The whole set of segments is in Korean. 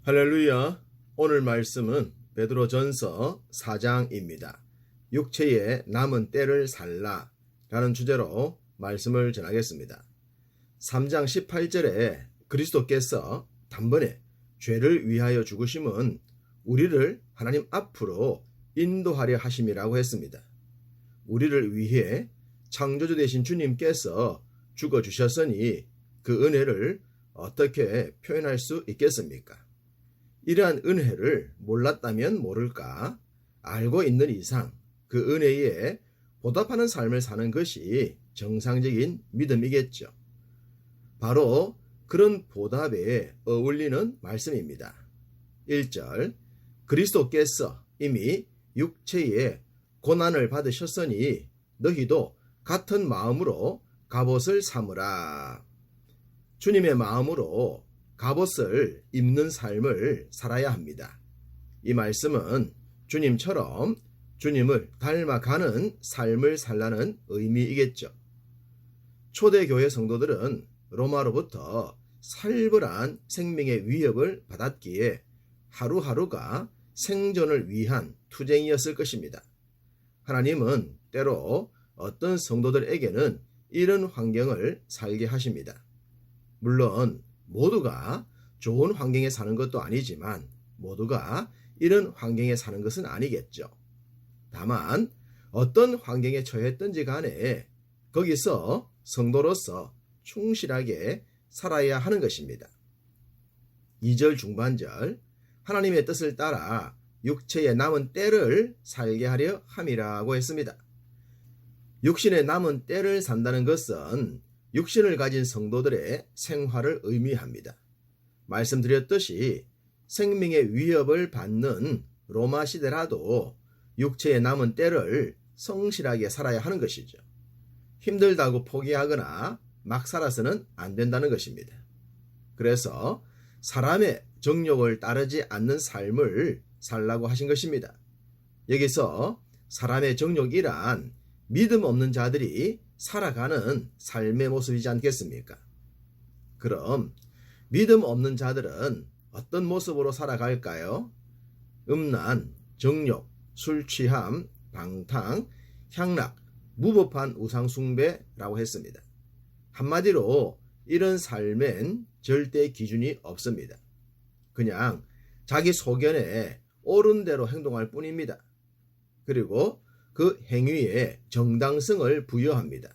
할렐루야. 오늘 말씀은 베드로전서 4장입니다. 육체의 남은 때를 살라 라는 주제로 말씀을 전하겠습니다. 3장 18절에 그리스도께서 단번에 죄를 위하여 죽으심은 우리를 하나님 앞으로 인도하려 하심이라고 했습니다. 우리를 위해 창조주 되신 주님께서 죽어주셨으니 그 은혜를 어떻게 표현할 수 있겠습니까? 이러한 은혜를 몰랐다면 모를까, 알고 있는 이상 그 은혜에 보답하는 삶을 사는 것이 정상적인 믿음이겠죠. 바로 그런 보답에 어울리는 말씀입니다. 1절, 그리스도께서 이미 육체의 고난을 받으셨으니 너희도 같은 마음으로 갑옷을 삼으라. 주님의 마음으로 갑옷을 입는 삶을 살아야 합니다. 이 말씀은 주님처럼 주님을 닮아가는 삶을 살라는 의미이겠죠. 초대교회 성도들은 로마로부터 살벌한 생명의 위협을 받았기에 하루하루가 생존을 위한 투쟁이었을 것입니다. 하나님은 때로 어떤 성도들에게는 이런 환경을 살게 하십니다. 물론 모두가 좋은 환경에 사는 것도 아니지만 모두가 이런 환경에 사는 것은 아니겠죠. 다만 어떤 환경에 처했든지 간에 거기서 성도로서 충실하게 살아야 하는 것입니다. 2절 중반절, 하나님의 뜻을 따라 육체의 남은 때를 살게 하려 함이라고 했습니다. 육신의 남은 때를 산다는 것은 육신을 가진 성도들의 생활을 의미합니다. 말씀드렸듯이 생명의 위협을 받는 로마 시대라도 육체의 남은 때를 성실하게 살아야 하는 것이죠. 힘들다고 포기하거나 막 살아서는 안 된다는 것입니다. 그래서 사람의 정욕을 따르지 않는 삶을 살라고 하신 것입니다. 여기서 사람의 정욕이란 믿음 없는 자들이 살아가는 삶의 모습이지 않겠습니까? 그럼 믿음 없는 자들은 어떤 모습으로 살아갈까요? 음란, 정욕, 술 취함, 방탕, 향락, 무법한 우상 숭배라고 했습니다. 한마디로 이런 삶엔 절대 기준이 없습니다. 그냥 자기 소견에 옳은 대로 행동할 뿐입니다. 그리고 그 행위에 정당성을 부여합니다.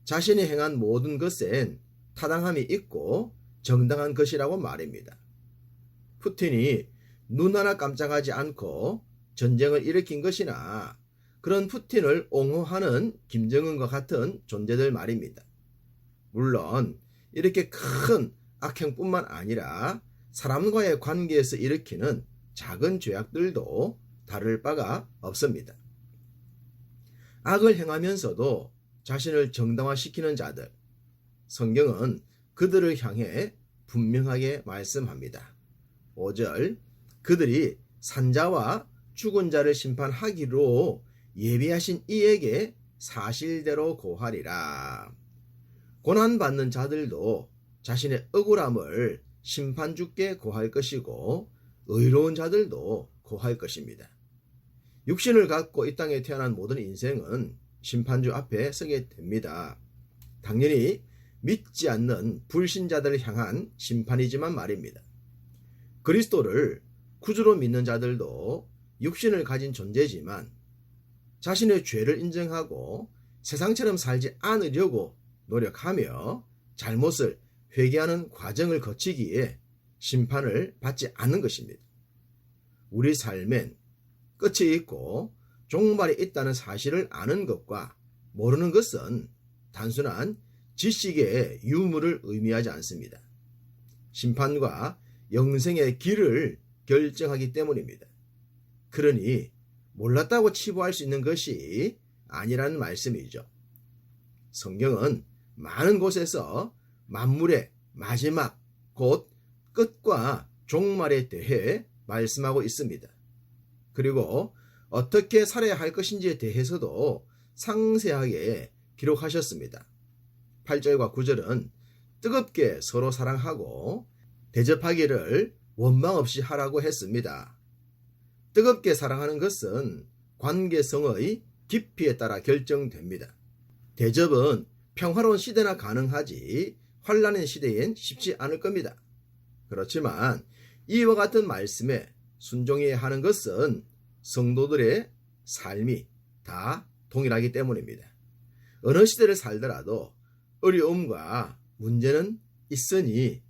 자신이 행한 모든 것엔 타당함이 있고 정당한 것이라고 말입니다. 푸틴이 눈 하나 깜짝하지 않고 전쟁을 일으킨 것이나 그런 푸틴을 옹호하는 김정은과 같은 존재들 말입니다. 물론 이렇게 큰 악행뿐만 아니라 사람과의 관계에서 일으키는 작은 죄악들도 다를 바가 없습니다. 악을 행하면서도 자신을 정당화시키는 자들, 성경은 그들을 향해 분명하게 말씀합니다. 5절, 그들이 산자와 죽은 자를 심판하기로 예비하신 이에게 사실대로 고하리라. 고난받는 자들도 자신의 억울함을 심판주께 고할 것이고 의로운 자들도 고할 것입니다. 육신을 갖고 이 땅에 태어난 모든 인생은 심판주 앞에 서게 됩니다. 당연히 믿지 않는 불신자들을 향한 심판이지만 말입니다. 그리스도를 구주로 믿는 자들도 육신을 가진 존재지만 자신의 죄를 인정하고 세상처럼 살지 않으려고 노력하며 잘못을 회개하는 과정을 거치기에 심판을 받지 않는 것입니다. 우리 삶엔 끝이 있고 종말이 있다는 사실을 아는 것과 모르는 것은 단순한 지식의 유무를 의미하지 않습니다. 심판과 영생의 길을 결정하기 때문입니다. 그러니 몰랐다고 치부할 수 있는 것이 아니라는 말씀이죠. 성경은 많은 곳에서 만물의 마지막 곧 끝과 종말에 대해 말씀하고 있습니다. 그리고 어떻게 살아야 할 것인지에 대해서도 상세하게 기록하셨습니다. 8절과 9절은 뜨겁게 서로 사랑하고 대접하기를 원망 없이 하라고 했습니다. 뜨겁게 사랑하는 것은 관계성의 깊이에 따라 결정됩니다. 대접은 평화로운 시대나 가능하지 환란의 시대엔 쉽지 않을 겁니다. 그렇지만 이와 같은 말씀에 순종해야 하는 것은 성도들의 삶이 다 동일하기 때문입니다. 어느 시대를 살더라도 어려움과 문제는 있으니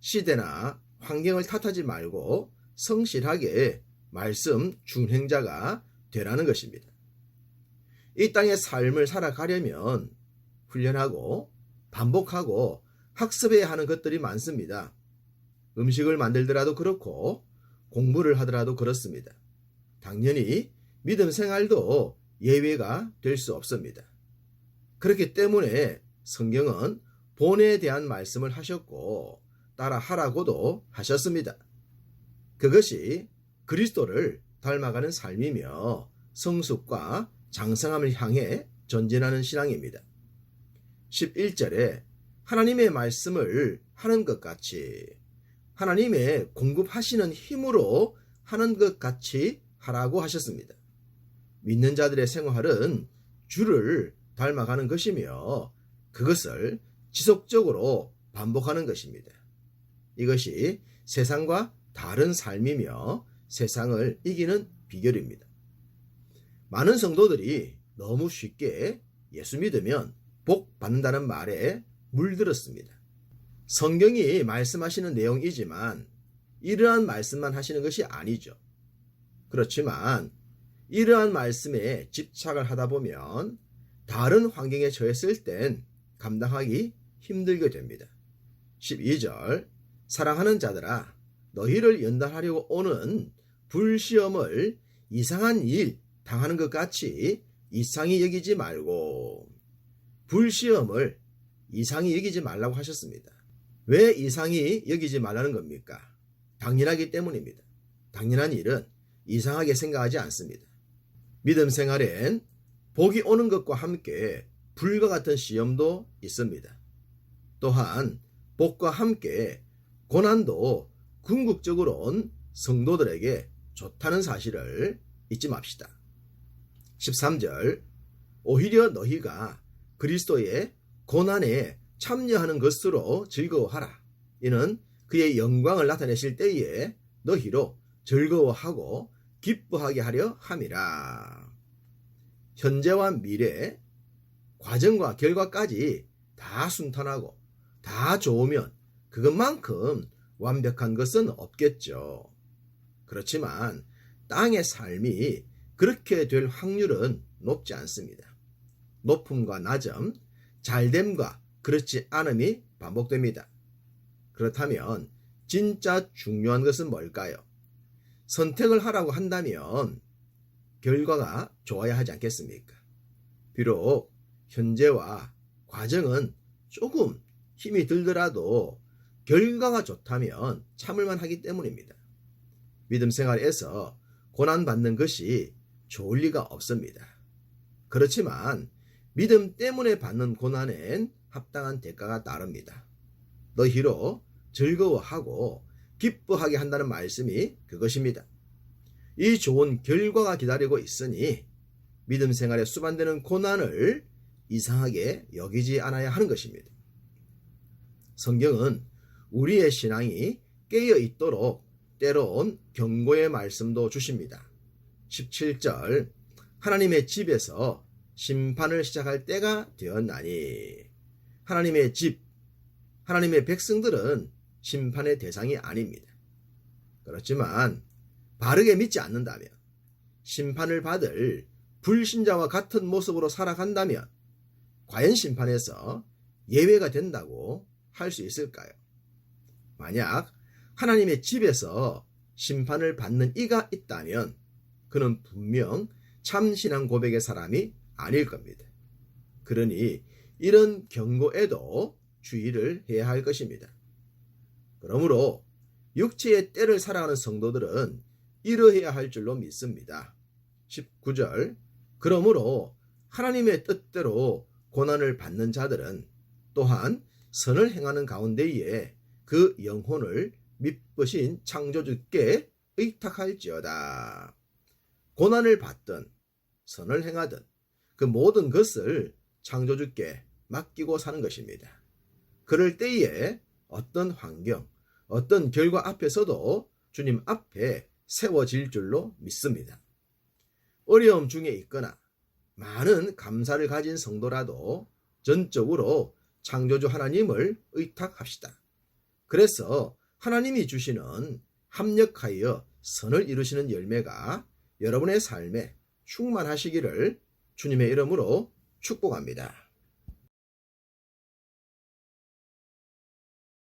시대나 환경을 탓하지 말고 성실하게 말씀 준행자가 되라는 것입니다. 이 땅의 삶을 살아가려면 훈련하고 반복하고 학습해야 하는 것들이 많습니다. 음식을 만들더라도 그렇고 공부를 하더라도 그렇습니다. 당연히 믿음 생활도 예외가 될 수 없습니다. 그렇기 때문에 성경은 본에 대한 말씀을 하셨고 따라 하라고도 하셨습니다. 그것이 그리스도를 닮아가는 삶이며 성숙과 장성함을 향해 전진하는 신앙입니다. 11절에 하나님의 말씀을 하는 것 같이 하나님의 공급하시는 힘으로 하는 것 같이 하라고 하셨습니다. 믿는 자들의 생활은 주를 닮아가는 것이며 그것을 지속적으로 반복하는 것입니다. 이것이 세상과 다른 삶이며 세상을 이기는 비결입니다. 많은 성도들이 너무 쉽게 예수 믿으면 복 받는다는 말에 물들었습니다. 성경이 말씀하시는 내용이지만 이러한 말씀만 하시는 것이 아니죠. 그렇지만 이러한 말씀에 집착을 하다 보면 다른 환경에 처했을 땐 감당하기 힘들게 됩니다. 12절 사랑하는 자들아 너희를 연단하려고 오는 불시험을 이상한 일 당하는 것 같이 이상히 여기지 말고 불시험을 이상히 여기지 말라고 하셨습니다. 왜 이상히 여기지 말라는 겁니까? 당연하기 때문입니다. 당연한 일은 이상하게 생각하지 않습니다. 믿음 생활엔 복이 오는 것과 함께 불과 같은 시험도 있습니다. 또한 복과 함께 고난도 궁극적으로 온 성도들에게 좋다는 사실을 잊지 맙시다. 13절 오히려 너희가 그리스도의 고난에 참여하는 것으로 즐거워하라. 이는 그의 영광을 나타내실 때에 너희로 즐거워하고 기뻐하게 하려 함이라. 현재와 미래, 과정과 결과까지 다 순탄하고 다 좋으면 그것만큼 완벽한 것은 없겠죠. 그렇지만 땅의 삶이 그렇게 될 확률은 높지 않습니다. 높음과 낮음, 잘됨과 그렇지 않음이 반복됩니다. 그렇다면 진짜 중요한 것은 뭘까요? 선택을 하라고 한다면 결과가 좋아야 하지 않겠습니까? 비록 현재와 과정은 조금 힘이 들더라도 결과가 좋다면 참을만 하기 때문입니다. 믿음 생활에서 고난받는 것이 좋을 리가 없습니다. 그렇지만 믿음 때문에 받는 고난엔 합당한 대가가 따릅니다. 너희로 즐거워하고 기뻐하게 한다는 말씀이 그것입니다. 이 좋은 결과가 기다리고 있으니 믿음 생활에 수반되는 고난을 이상하게 여기지 않아야 하는 것입니다. 성경은 우리의 신앙이 깨어 있도록 때론 경고의 말씀도 주십니다. 17절 하나님의 집에서 심판을 시작할 때가 되었나니 하나님의 집, 하나님의 백성들은 심판의 대상이 아닙니다. 그렇지만 바르게 믿지 않는다면 심판을 받을 불신자와 같은 모습으로 살아간다면 과연 심판에서 예외가 된다고 할 수 있을까요? 만약 하나님의 집에서 심판을 받는 이가 있다면 그는 분명 참신앙 고백의 사람이 아닐 겁니다. 그러니 이런 경고에도 주의를 해야 할 것입니다. 그러므로 육체의 때를 살아가는 성도들은 이러해야 할 줄로 믿습니다. 19절 그러므로 하나님의 뜻대로 고난을 받는 자들은 또한 선을 행하는 가운데에 그 영혼을 미쁘신 창조주께 의탁할지어다. 고난을 받든 선을 행하든 그 모든 것을 창조주께 맡기고 사는 것입니다. 그럴 때에 어떤 환경, 어떤 결과 앞에서도 주님 앞에 세워질 줄로 믿습니다. 어려움 중에 있거나 많은 감사를 가진 성도라도 전적으로 창조주 하나님을 의탁합시다. 그래서 하나님이 주시는 합력하여 선을 이루시는 열매가 여러분의 삶에 충만하시기를 주님의 이름으로 축복합니다.